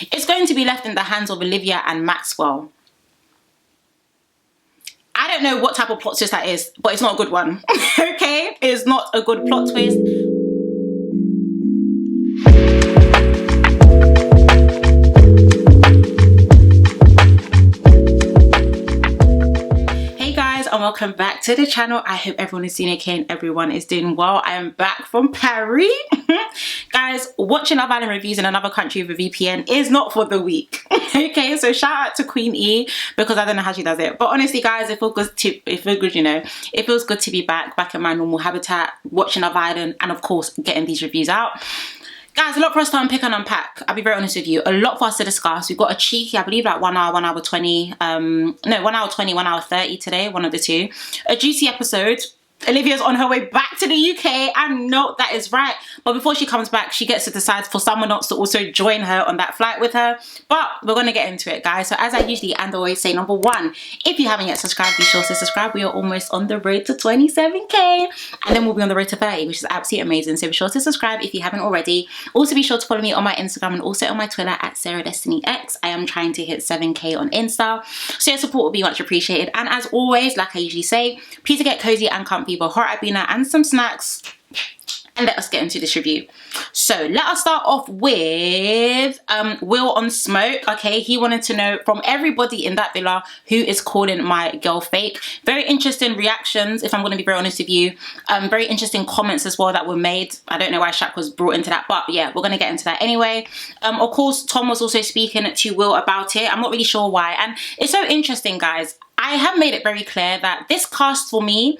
It's going to be left in the hands of Olivia and Maxwell. I don't know what type of plot twist that is, but it's not a good one. Okay? It's not a good plot twist. And welcome back to the channel. I hope everyone is doing okay and everyone is doing well. I am back from Paris. Guys, watching Love Island reviews in another country with a VPN is not for the weak. Okay, so shout out to Queen E, because I don't know how she does it, but honestly guys, it feels good to be back in my normal habitat, watching Love Island and of course getting these reviews out. Guys, a lot for us to unpick and unpack. I'll be very honest with you. A lot for us to discuss. We've got a cheeky, I believe, like 1 hour 20. No, 1 hour 20, 1 hour 30 today. One of the two. A juicy episode. Olivia's on her way back to the UK. I know that is right. But before she comes back, she gets to decide for someone else to also join her on that flight with her. But we're going to get into it, guys. So as I usually and always say, number one, if you haven't yet subscribed, be sure to subscribe. We are almost on the road to 27k. And then we'll be on the road to 30, which is absolutely amazing. So be sure to subscribe if you haven't already. Also be sure to follow me on my Instagram and also on my Twitter at SarahDestinyX. I am trying to hit 7k on Insta. So your support will be much appreciated. And as always, like I usually say, please get cozy and comfy, but hot Ibina and some snacks, and let us get into this review. So let us start off with Will on Smoke. Okay, he wanted to know from everybody in that villa who is calling my girl fake. Very interesting reactions, if I'm going to be very honest with you. Very interesting comments as well that were made. I don't know why Shaq was brought into that, but yeah, we're going to get into that anyway. Of course, Tom was also speaking to Will about it. I'm not really sure why, and it's so interesting, guys. I have made it very clear that this cast for me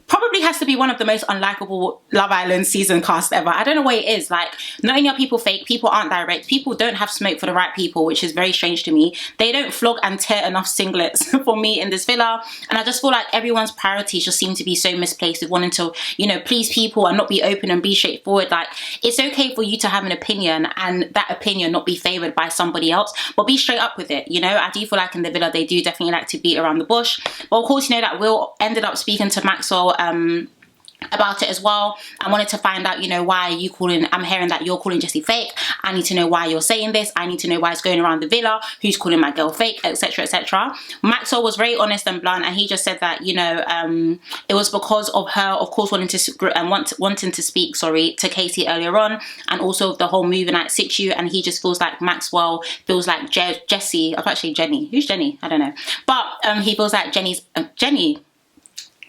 probably has to be one of the most unlikable Love Island season cast ever. I don't know why it is. Like, not only are people fake, people aren't direct, people don't have smoke for the right people, which is very strange to me. They don't flog and tear enough singlets for me in this villa, and I just feel like everyone's priorities just seem to be so misplaced with wanting to, you know, please people and not be open and be straightforward. Like, it's okay for you to have an opinion and that opinion not be favored by somebody else, but be straight up with it, you know. I do feel like in the villa they do definitely like to beat around the bush, but of course, you know, that Will ended up speaking to Maxwell about it as well. I wanted to find out, you know, why are you calling, I'm hearing that you're calling Jessie fake. I need to know why you're saying this. I need to know why it's going around the villa, who's calling my girl fake, etc, etc. Maxwell was very honest and blunt, and he just said that, you know, it was because of her, of course, wanting to speak, sorry, to Casey earlier on, and also the whole movie night situ, and he just feels like Maxwell feels like Jessie, I was actually Jenny, who's Jenny? I don't know, but he feels like Jenny,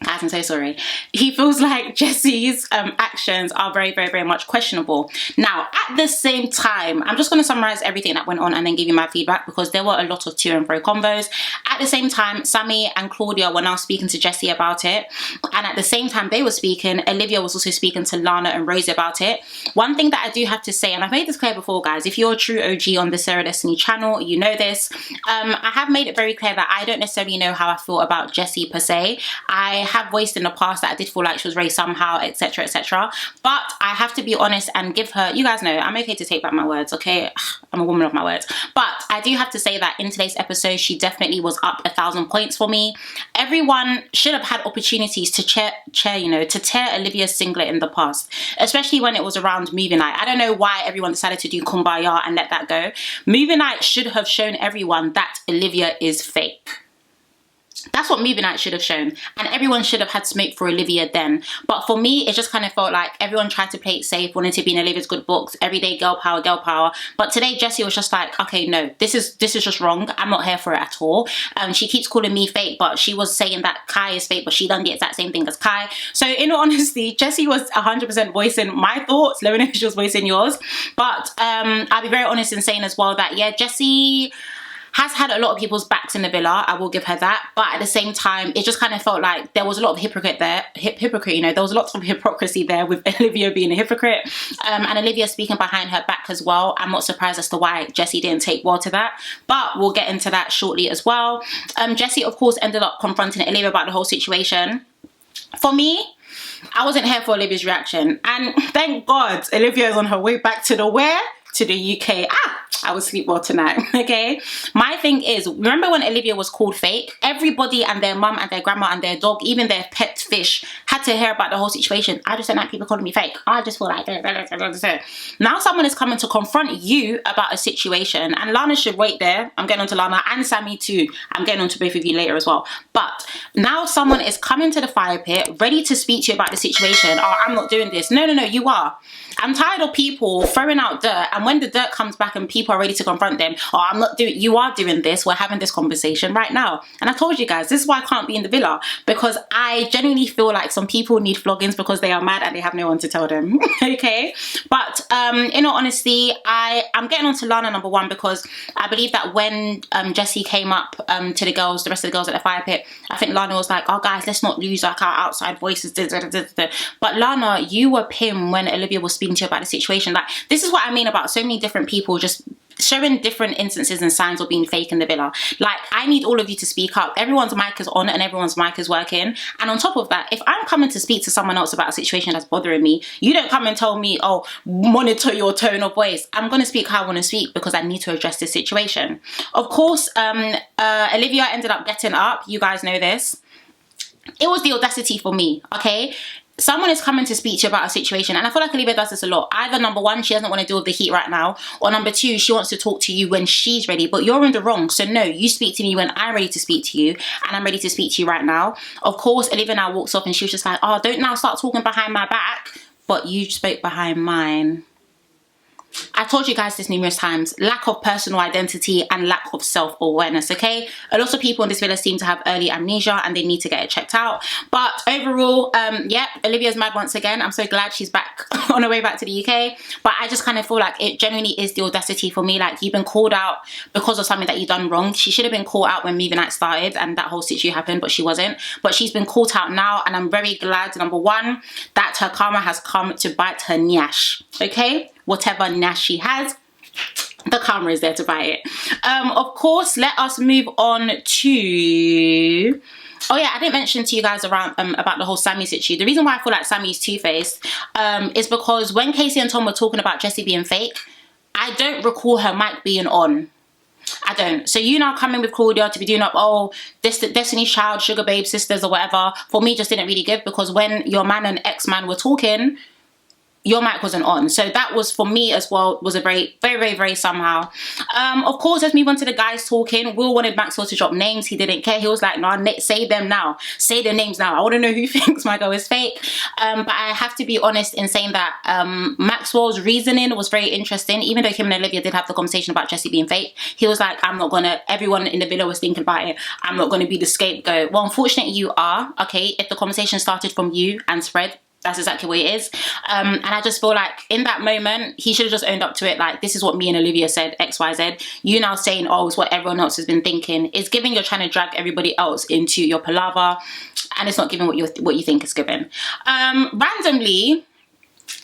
guys, I'm so sorry. He feels like Jessie's actions are very, very, very much questionable. Now, at the same time, I'm just going to summarize everything that went on and then give you my feedback, because there were a lot of to and fro convos. At the same time, Sammy and Claudia were now speaking to Jessie about it. And at the same time they were speaking, Olivia was also speaking to Lana and Rosie about it. One thing that I do have to say, and I've made this clear before, guys, if you're a true OG on the Sarah Destiny channel, you know this. I have made it very clear that I don't necessarily know how I feel about Jessie per se. I have voiced in the past that I did feel like she was raised somehow, etc, etc, but I have to be honest and give her, you guys know I'm okay to take back my words, okay? I'm a woman of my words, but I do have to say that in today's episode she definitely was up 1,000 points for me. Everyone should have had opportunities to tear Olivia's singlet in the past, especially when it was around movie night. I don't know why everyone decided to do Kumbaya and let that go. Movie night should have shown everyone that Olivia is fake. That's what movie night should have shown, and everyone should have had smoke for Olivia then. But for me, it just kind of felt like everyone tried to play it safe, wanted to be in Olivia's good books, everyday girl power, girl power. But today Jessie was just like, okay, no, this is just wrong. I'm not here for it at all. She keeps calling me fake, but she was saying that Kai is fake, but she done the exact same thing as Kai. So in all honesty, Jessie was 100% voicing my thoughts. Let me know if she was voicing yours. But I'll be very honest in saying as well that, yeah, Jessie has had a lot of people's backs in the villa, I will give her that, but at the same time it just kind of felt like there was a lot of hypocrite there, you know, there was lots of hypocrisy there with Olivia being a hypocrite, and Olivia speaking behind her back as well. I'm not surprised as to why Jessie didn't take well to that, but we'll get into that shortly as well. Jessie of course ended up confronting Olivia about the whole situation. For me, I wasn't here for Olivia's reaction, and thank God Olivia is on her way back to the where? to the UK. I will sleep well tonight. Okay, my thing is, remember when Olivia was called fake? Everybody and their mum and their grandma and their dog, even their pet fish, had to hear about the whole situation. I just don't like people calling me fake. I just feel like now someone is coming to confront you about a situation, and Lana should wait there. I'm getting on to Lana and Sammy too. I'm getting on to both of you later as well. But now someone is coming to the fire pit ready to speak to you about the situation. Oh, I'm not doing this. No, you are. I'm tired of people throwing out dirt, and when the dirt comes back and people are ready to confront them, oh, I'm not doing, you are doing this. We're having this conversation right now. And I told you guys, this is why I can't be in the villa, because I genuinely feel like some people need floggings because they are mad and they have no one to tell them. Okay, but in all honesty, I'm getting on to Lana number one, because I believe that when Jessie came up to the girls, the rest of the girls at the fire pit, I think Lana was like, oh guys, let's not lose like our outside voices. But Lana, you were Pim when Olivia was speaking to you about the situation. Like, this is what I mean about so many different people just showing different instances and signs of being fake in the villa. Like, I need all of you to speak up. Everyone's mic is on and everyone's mic is working. And on top of that, if I'm coming to speak to someone else about a situation that's bothering me, you don't come and tell me, oh, monitor your tone of voice. I'm going to speak how I want to speak because I need to address this situation. Of course, Olivia ended up getting up. You guys know this. It was the audacity for me, okay? Someone is coming to speak to you about a situation, and I feel like Olivia does this a lot. Either number one, she doesn't want to deal with the heat right now, or number two, she wants to talk to you when she's ready, but you're in the wrong. So no, you speak to me when I'm ready to speak to you, and I'm ready to speak to you right now. Of course, Olivia now walks off and she was just like, oh, don't now start talking behind my back, but you spoke behind mine. I told you guys this numerous times, lack of personal identity and lack of self-awareness, okay? A lot of people in this villa seem to have early amnesia and they need to get it checked out. But overall, yeah, Olivia's mad once again. I'm so glad she's back on her way back to the UK. But I just kind of feel like it genuinely is the audacity for me. Like, you've been called out because of something that you've done wrong. She should have been called out when movie night started and that whole situation happened, but she wasn't. But she's been called out now, and I'm very glad, number one, that her karma has come to bite her nyash, okay? Whatever nash she has, the camera is there to buy it. Of course, let us move on to... Oh yeah, I didn't mention to you guys around about the whole Sammy situation. The reason why I feel like Sammy's two-faced is because when Casey and Tom were talking about Jessie being fake, I don't recall her mic being on. I don't. So you now coming with Claudia to be doing up, oh, this Destiny's Child, Sugar Babe, Sisters or whatever, for me just didn't really give, because when your man and ex-man were talking, your mic wasn't on. So that was, for me as well, was a very somehow. Of course, let's move on to the guys talking. Will wanted Maxwell to drop names. He didn't care. He was like, no, say them now. Say their names now. I want to know who thinks my girl is fake. But I have to be honest in saying that Maxwell's reasoning was very interesting. Even though him and Olivia did have the conversation about Jessie being fake, he was like, I'm not gonna, everyone in the villa was thinking about it, I'm not gonna be the scapegoat. Well, unfortunately you are, okay? If the conversation started from you and spread, that's exactly what it is. And I just feel like in that moment, he should have just owned up to it. Like, this is what me and Olivia said, XYZ. You now saying, oh, it's what everyone else has been thinking. It's giving you're trying to drag everybody else into your palaver, and it's not giving what you think it's given. Randomly,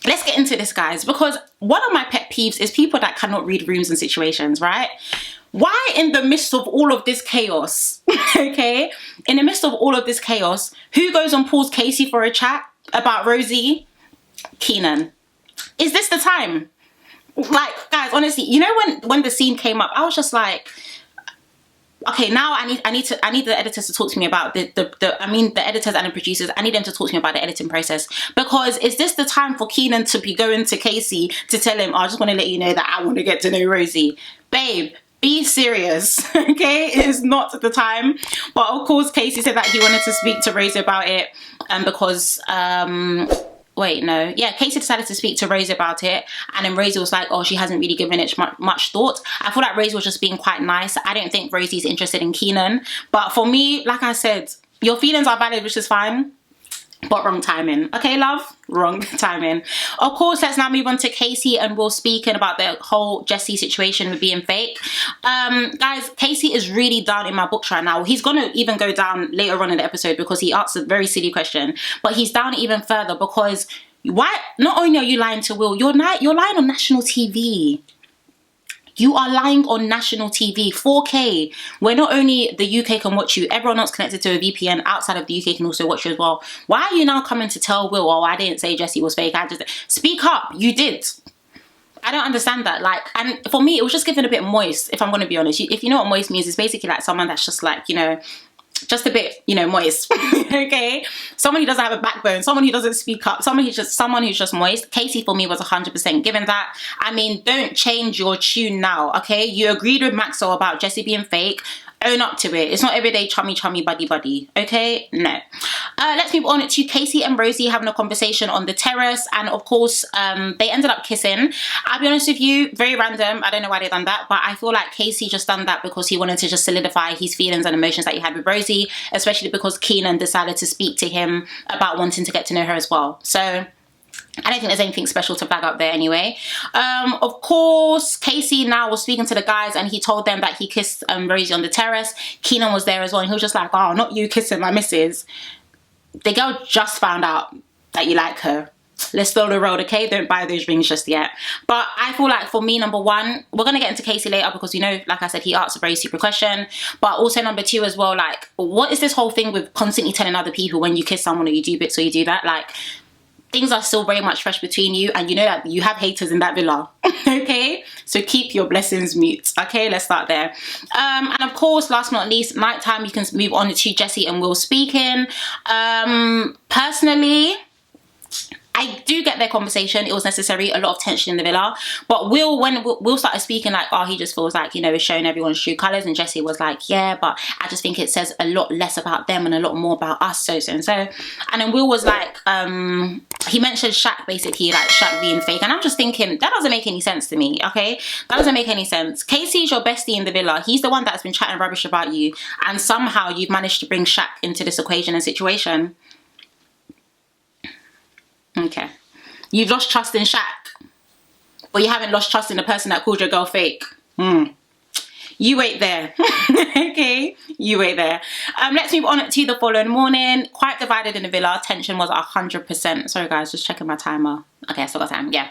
let's get into this, guys, because one of my pet peeves is people that cannot read rooms and situations, right? Why in the midst of all of this chaos, okay, in the midst of all of this chaos, who goes and pulls Casey for a chat about Rosie? Keenan. Is this the time? Like, guys, honestly, you know when the scene came up, I was just like, okay, now I need the editors to talk to me about the editors and the producers. I need them to talk to me about the editing process, because is this the time for Keenan to be going to Casey to tell him, oh, I just want to let you know that I want to get to know Rosie? Babe, be serious, okay? It is not the time. But of course, Casey said that he wanted to speak to Rosie about it, because wait, no, yeah, Casey decided to speak to Rosie about it, and then Rosie was like, oh, she hasn't really given it much thought. I feel like Rosie was just being quite nice. I don't think Rosie's interested in Keenan, but for me, like I said, your feelings are valid, which is fine, but wrong timing, okay, love? Wrong timing. Of course, let's now move on to Casey and Will speaking about the whole Jessie situation with being fake. Guys, Casey is really down in my books right now. He's gonna even go down later on in the episode because he asked a very silly question, but he's down even further because why? Not only are you lying to Will, you're lying on national TV. You are lying on national TV, 4K, where not only the UK can watch you, everyone else connected to a VPN outside of the UK can also watch you as well. Why are you now coming to tell Will, oh, I didn't say Jessie was fake, I just... Speak up, you did. I don't understand that. Like, and for me, it was just given a bit moist, if I'm going to be honest. If you know what moist means, it's basically like someone that's just like, you know, just a bit, you know, moist. Okay, someone who doesn't have a backbone, someone who doesn't speak up, someone who's just moist. Casey for me was 100% given that. I mean, don't change your tune now. Okay, you agreed with Maxwell about Jessie being fake. Own up to it. It's not everyday chummy buddy. Okay, no. Let's move on to Casey and Rosie having a conversation on the terrace, and of course they ended up kissing. I'll be honest with you, very random. I don't know why they done that, but I feel like Casey just done that because he wanted to just solidify his feelings and emotions that he had with Rosie, especially because Keenan decided to speak to him about wanting to get to know her as well. So I don't think there's anything special to flag up there anyway. Of course, Casey now was speaking to the guys and he told them that he kissed Rosie on the terrace. Keenan was there as well and he was just like, oh, not you kissing my missus. The girl just found out that you like her. Let's slow the road, okay? Don't buy those rings just yet. But I feel like for me, number one, we're going to get into Casey later because, you know, like I said, he asked a very super question. But also number two as well, like, what is this whole thing with constantly telling other people when you kiss someone or you do bits or you do that? Like, things are still very much fresh between you, and you know that you have haters in that villa. Okay, so keep your blessings mute. Okay, let's start there. And of course, last but not least, nighttime, you can move on to Jessie and Will speaking. Personally, I do get their conversation. It was necessary. A lot of tension in the villa. But when Will started speaking, like, oh, he just feels like, you know, it's showing everyone's true colours. And Jessie was like, yeah, but I just think it says a lot less about them and a lot more about us, so and so. And then Will was like, he mentioned Shaq, basically, like Shaq being fake. And I'm just thinking, that doesn't make any sense to me, okay? That doesn't make any sense. Casey's your bestie in the villa. He's the one that's been chatting rubbish about you. And somehow you've managed to bring Shaq into this equation and situation. Okay, you've lost trust in Shaq, but you haven't lost trust in the person that called your girl fake. You wait there. Okay, you wait there. Let's move on to the following morning. Quite divided in the villa. Tension was 100%. Sorry guys, just checking my timer. Okay, I still got time. Yeah.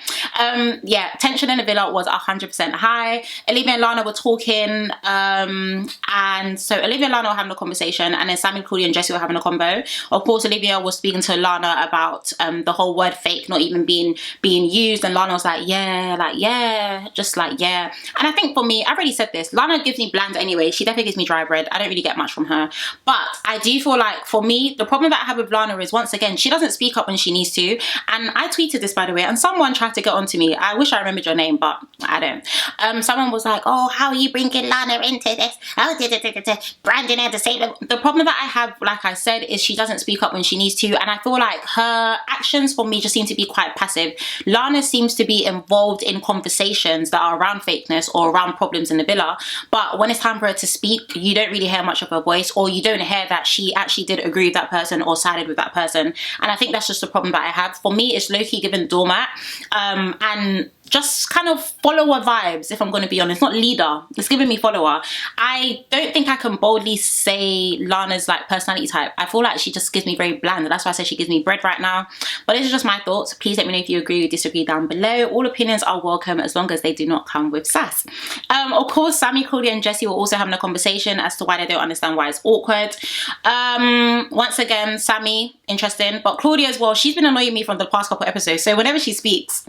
Yeah, tension in the villa was 100% high. Olivia and Lana were talking, and so Olivia and Lana were having a conversation, and then Sammy, Claudia and Jessie were having a combo. Of course, Olivia was speaking to Lana about the whole word fake not even being used, and Lana was like, yeah, just like, yeah. And I think for me, I've already said this, Lana gives me bland anyway. She definitely gives me dry bread. I don't really get much from her, but I do feel like, for me, the problem that I have with Lana is, once again, she doesn't speak up when she needs to. And I tweeted this, by the way, and someone tried to get onto me. I wish I remembered your name, but I don't. Someone was like, oh, how are you bringing Lana into this? Oh, branding her to say the problem that I have, like I said, is she doesn't speak up when she needs to, and I feel like her actions for me just seem to be quite passive. Lana seems to be involved in conversations that are around fakeness or around problems in the villa, but when it's time for her to speak, you don't really hear much of her voice, or you don't hear that she actually did agree with that person or sided with that person. And I think that's just the problem that I have. For me, it's low-key given doormat, and just kind of follower vibes, if I'm going to be honest. Not leader, it's giving me follower. I don't think I can boldly say Lana's like personality type. I feel like she just gives me very bland, and that's why I say she gives me bread right now. But this is just my thoughts. Please let me know if you agree or disagree down below. All opinions are welcome as long as they do not come with sass. Of course, Sammy, Claudia and Jessie were also having a conversation as to why they don't understand why it's awkward. Once again, Sammy, interesting, but Claudia as well, she's been annoying me from the past couple episodes, so whenever she speaks,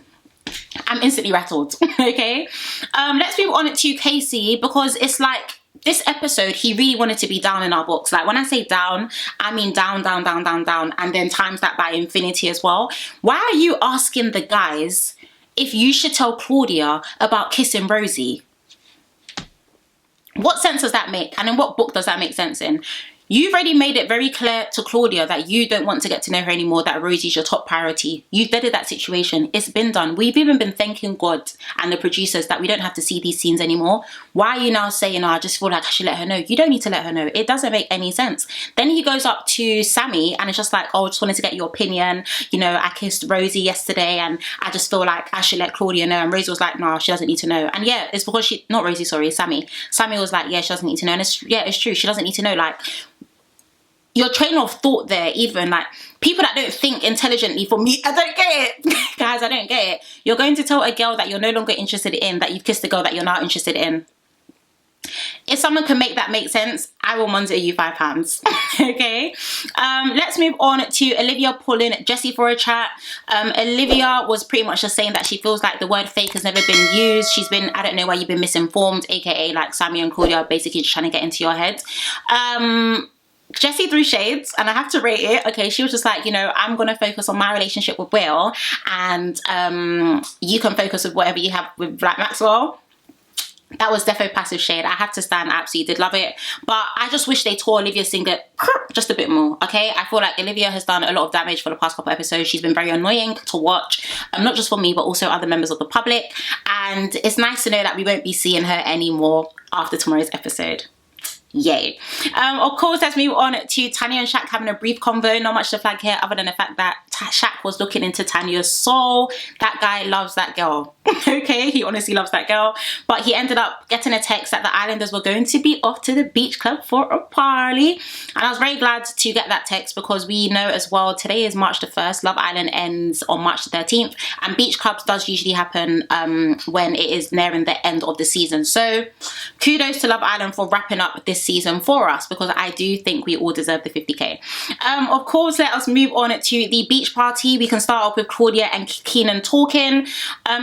I'm instantly rattled. Okay, let's move on to Casey, because it's like, this episode, he really wanted to be down in our books. Like, when I say down, I mean down, and then times that by infinity as well. Why are you asking the guys if you should tell Claudia about kissing Rosie? What sense does that make? And in what book does that make sense in? You've already made it very clear to Claudia that you don't want to get to know her anymore, that Rosie's your top priority. You've deaded that situation. It's been done. We've even been thanking God and the producers that we don't have to see these scenes anymore. Why are you now saying, oh, I just feel like I should let her know? You don't need to let her know. It doesn't make any sense. Then he goes up to Sammy and it's just like, oh, I just wanted to get your opinion. You know, I kissed Rosie yesterday and I just feel like I should let Claudia know. And Rosie was like, no, she doesn't need to know. And yeah, it's because not Rosie, sorry, Sammy. Sammy was like, yeah, she doesn't need to know. And it's true. She doesn't need to know. Like, your train of thought there, even like people that don't think intelligently, for me, I don't get it. Guys, I don't get it. You're going to tell a girl that you're no longer interested in that you've kissed a girl that you're now interested in. if someone can make that make sense, I will monitor you £5. Okay. Let's move on to Olivia pulling Jessie for a chat. Olivia was pretty much just saying that she feels like the word fake has never been used. She's been, I don't know why you've been misinformed, aka like Sammy and Claudia are basically just trying to get into your head. Jessie threw shades, and I have to rate it. Okay, she was just like, you know, I'm going to focus on my relationship with Will, and you can focus with whatever you have with like Maxwell. That was defo passive shade. I have to stand. I absolutely did love it. But I just wish they tore Olivia's singer just a bit more, okay? I feel like Olivia has done a lot of damage for the past couple episodes. She's been very annoying to watch, not just for me, but also other members of the public. And it's nice to know that we won't be seeing her anymore after tomorrow's episode. Yay. Of course, let's move on to Tanya and Shaq having a brief convo. Not much to flag here other than the fact that Shaq was looking into Tanya's soul. That guy loves that girl. Okay, he honestly loves that girl. But he ended up getting a text that the Islanders were going to be off to the beach club for a party. And I was very glad to get that text because we know as well, today is March the 1st. Love Island ends on March the 13th. And beach clubs does usually happen when it is nearing the end of the season. So kudos to Love Island for wrapping up this season for us, because I do think we all deserve the 50k. Of course, let us move on to the beach party. We can start off with Claudia and Keenan talking.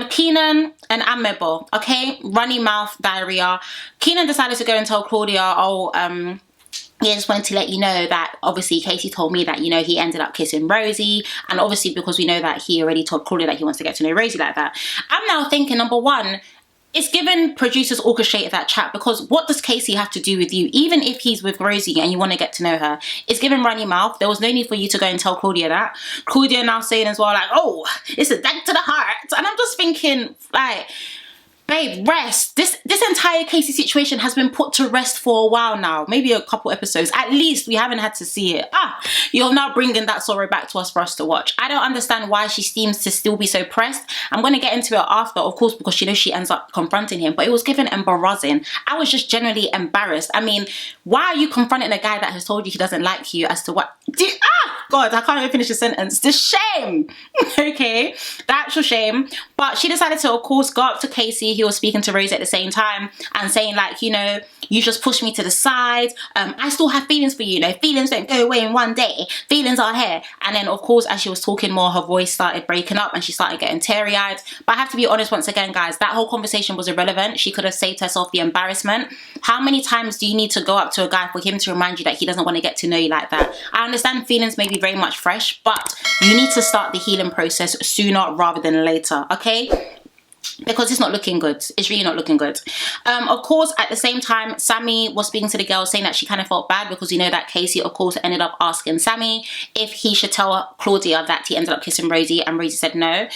Keenan and Amebo, okay, runny mouth, diarrhea. Keenan decided to go and tell Claudia, oh, yeah, I just wanted to let you know that obviously Casey told me that, you know, he ended up kissing Rosie, and obviously because we know that he already told Claudia that he wants to get to know Rosie like that. I'm now thinking, number one, it's given producers orchestrated that chat, because what does Casey have to do with you? Even if he's with Rosie and you want to get to know her, it's given runny mouth. There was no need for you to go and tell Claudia that. Claudia now saying as well, like, oh, it's a dagger to the heart. And I'm just thinking, like, babe, rest. This entire Casey situation has been put to rest for a while now. Maybe a couple episodes. At least we haven't had to see it. You're now bringing that sorrow back to us for us to watch. I don't understand why she seems to still be so pressed. I'm going to get into it after, of course, because she knows she ends up confronting him. But it was given embarrassing. I was just generally embarrassed. I mean, why are you confronting a guy that has told you he doesn't like you as to what... God, I can't even finish the sentence. The shame. Okay, the actual shame. But she decided to, of course, go up to Casey. He was speaking to Rosie at the same time and saying, like, you know, you just pushed me to the side. I still have feelings for you. You know, feelings don't go away in one day. Feelings are here. And then, of course, as she was talking more, her voice started breaking up and she started getting teary-eyed. But I have to be honest once again, guys, that whole conversation was irrelevant. She could have saved herself the embarrassment. How many times do you need to go up to a guy for him to remind you that he doesn't want to get to know you like that? I understand feelings may be very much fresh, but you need to start the healing process sooner rather than later, okay? Because it's not looking good. It's really not looking good. Of course, at the same time, Sammy was speaking to the girl saying that she kind of felt bad because you know that Casey, of course, ended up asking Sammy if he should tell Claudia that he ended up kissing Rosie, and Rosie said no.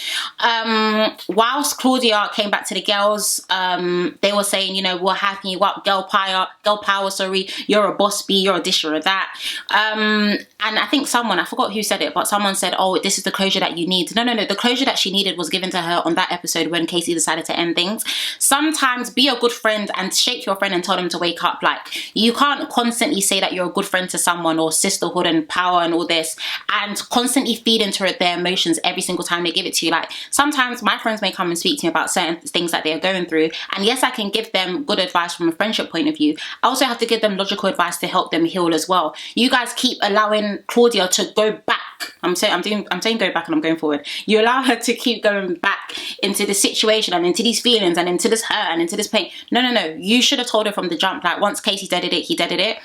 Whilst Claudia came back to the girls, they were saying, you know, we're hyping you up, girl power, sorry, you're a boss bee, you're a this, you're a that. And I think someone, I forgot who said it, but someone said, oh, this is the closure that you need. No, the closure that she needed was given to her on that episode when Casey decided to end things. Sometimes be a good friend and shake your friend and tell them to wake up. Like, you can't constantly say that you're a good friend to someone or sisterhood and power and all this and constantly feed into their emotions every single time they give it to you. Like, sometimes my friends may come and speak to me about certain things that they're going through, and yes, I can give them good advice from a friendship point of view. I also have to give them logical advice to help them heal as well. You guys keep allowing Claudia to go back. I'm saying go back and I'm going forward. You allow her to keep going back into the situation and into these feelings and into this hurt and into this pain. No. You should have told her from the jump. Like, once Casey deaded it, he deaded it.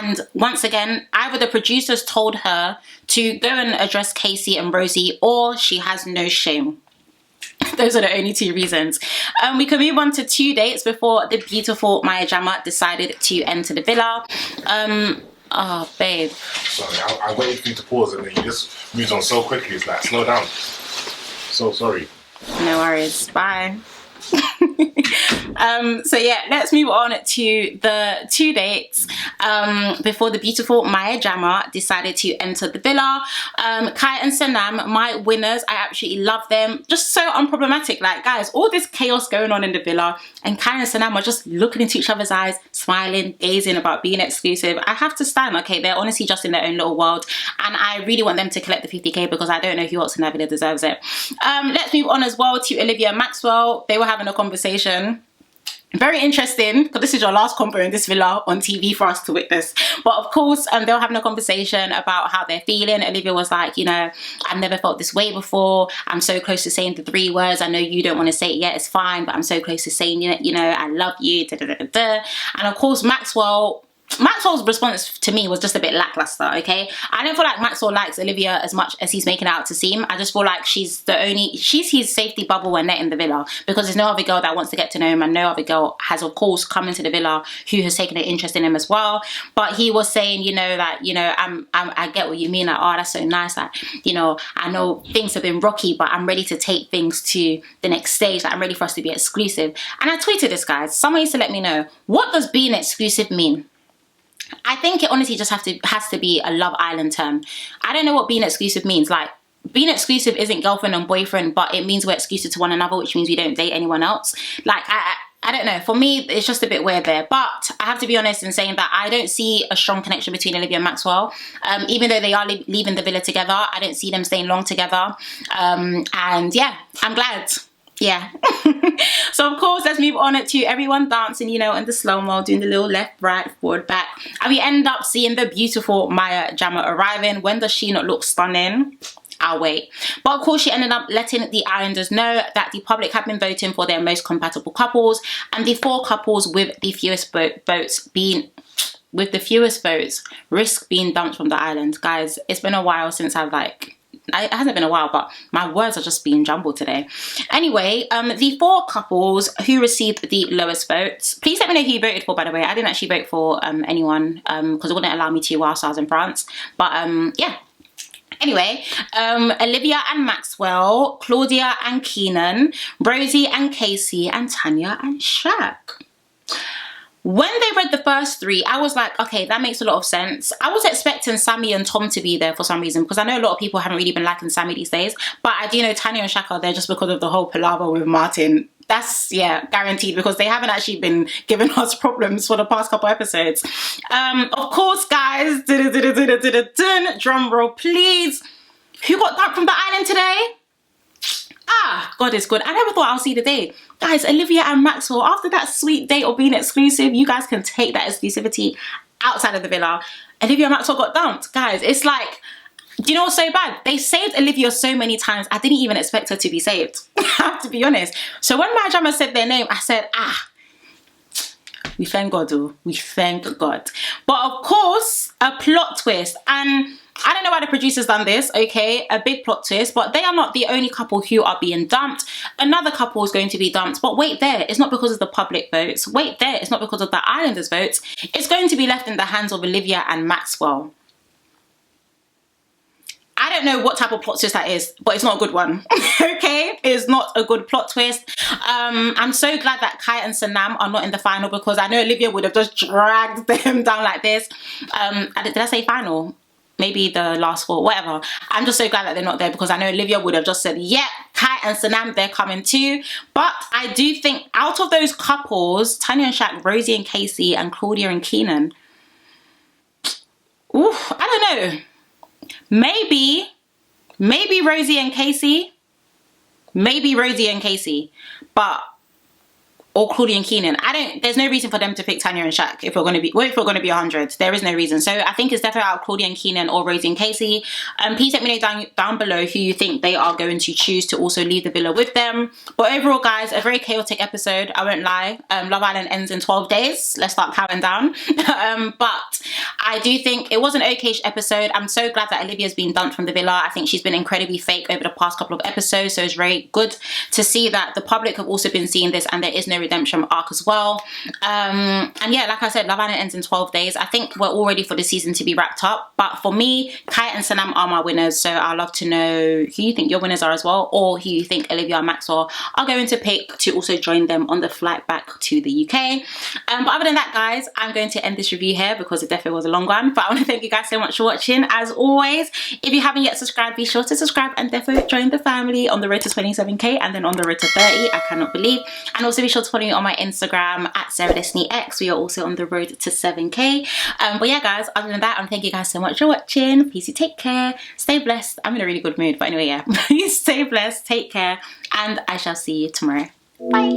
And once again, either the producers told her to go and address Casey and Rosie, or she has no shame. Those are the only two reasons. We can move on to 2 dates before the beautiful Maya Jama decided to enter the villa. Oh, babe. Sorry, I waited for you to pause and then you just moved on so quickly. It's like, slow down. So sorry. No worries. Bye. So yeah, let's move on to the 2 dates before the beautiful Maya Jama decided to enter the villa. Kai and Sanam, my winners. I absolutely love them. Just so unproblematic. Like, guys, all this chaos going on in the villa, and Kai and Sanam are just looking into each other's eyes, smiling, gazing about being exclusive. I have to stand, okay? They're honestly just in their own little world, and I really want them to collect the 50k because I don't know who else in that villa deserves it. Let's move on as well to Olivia and Maxwell. They were having a conversation. very interesting, because this is your last combo in this villa on TV for us to witness. But of course, they were having a conversation about how they're feeling. Olivia was like, you know, I've never felt this way before. I'm so close to saying the 3 words. I know you don't want to say it yet, it's fine, but I'm so close to saying it, you know, I love you, da, da, da, da, da. And of course, Maxwell's response to me was just a bit lackluster, okay? I don't feel like Maxwell likes Olivia as much as he's making out to seem. I just feel like she's his safety bubble when they're in the villa, because there's no other girl that wants to get to know him, and no other girl has, of course, come into the villa who has taken an interest in him as well. But he was saying, you know, that, you know, I get what you mean, like, oh, that's so nice, like, you know, I know things have been rocky, but I'm ready to take things to the next stage, like, I'm ready for us to be exclusive. And I tweeted this, guys. Someone needs to let me know, what does being exclusive mean? I think it honestly just has to be a Love Island term. I don't know what being exclusive means. Like, being exclusive isn't girlfriend and boyfriend, but it means we're exclusive to one another, which means we don't date anyone else. Like, I don't know. For me, it's just a bit weird there. But I have to be honest in saying that I don't see a strong connection between Olivia and Maxwell. Even though they are leaving the villa together, I don't see them staying long together. And yeah, I'm glad. Yeah. So of course, let's move on to everyone dancing, you know, in the slow-mo, doing the little left, right, forward, back. And we end up seeing the beautiful Maya Jama arriving. When does she not look stunning? I'll wait. But of course, she ended up letting the Islanders know that the public have been voting for their most compatible couples, and the 4 couples with the fewest votes risk being dumped from the island. Guys, it's been a while since I've it hasn't been a while, but my words are just being jumbled today. Anyway, the 4 couples who received the lowest votes, please let me know who you voted for, by the way. I didn't actually vote for anyone because it wouldn't allow me to whilst I was in France. But yeah. Anyway, Olivia and Maxwell, Claudia and Keenan, Rosie and Casey, and Tanya and Shaq. When they read the first 3, I was like, okay, that makes a lot of sense. I was expecting Sammy and Tom to be there for some reason, because I know a lot of people haven't really been liking Sammy these days. But I do know Tanya and Shaq are there just because of the whole palaver with Martin. That's, yeah, guaranteed, because they haven't actually been giving us problems for the past couple episodes. Of course, guys, drum roll, please. Who got dumped from the island today? Ah, God is good. I never thought I'll see the day. Guys, Olivia and Maxwell, after that sweet date of being exclusive, you guys can take that exclusivity outside of the villa. Olivia and Maxwell got dumped. Guys, it's like, do you know what's so bad? They saved Olivia so many times, I didn't even expect her to be saved. I have to be honest. So when my drama said their name, I said, we thank God, though. We thank God. But of course, a plot twist. And I don't know why the producers done this, okay? A big plot twist, but they are not the only couple who are being dumped. Another couple is going to be dumped, but wait there, it's not because of the public votes. Wait there, it's not because of the Islanders' votes. It's going to be left in the hands of Olivia and Maxwell. I don't know what type of plot twist that is, but it's not a good one, okay? It's not a good plot twist. I'm so glad that Kai and Sanam are not in the final, because I know Olivia would have just dragged them down like this. Did I say final? Maybe the last 4, whatever. I'm just so glad that they're not there, because I know Olivia would have just said, yeah, Kai and Sanam, they're coming too. But I do think out of those couples, Tanya and Shaq, Rosie and Casey, and Claudia and Keenan, oof, I don't know. Maybe Rosie and Casey. Maybe Rosie and Casey. But or Claudia and Keenan. There's no reason for them to pick Tanya and Shaq if we're going to be 100. There is no reason. So I think it's definitely out of Claudia and Keenan or Rosie and Casey. Please let me know down below who you think they are going to choose to also leave the villa with them. But overall, guys, a very chaotic episode. I won't lie. Love Island ends in 12 days. Let's start counting down. But I do think it was an okay-ish episode. I'm so glad that Olivia's been dumped from the villa. I think she's been incredibly fake over the past couple of episodes. So it's very good to see that the public have also been seeing this and there is no redemption arc as well. And yeah, like I said, Love Island ends in 12 days. I think we're all ready for the season to be wrapped up. But for me, Kai and Sanam are my winners. So I'd love to know who you think your winners are as well, or who you think Olivia and Maxwell are going to pick to also join them on the flight back to the UK. But other than that, guys, I'm going to end this review here because it definitely was a long one. But I want to thank you guys so much for watching. As always, if you haven't yet subscribed, be sure to subscribe and definitely join the family on the road to 27k and then on the road to 30. I cannot believe. And also be sure to follow me on my Instagram at SarahDestinyX. We are also on the road to 7k. But yeah, guys, other than that, thank you guys so much for watching. Please take care, stay blessed. I'm in a really good mood, but anyway, yeah, please stay blessed, take care, and I shall see you tomorrow. Bye.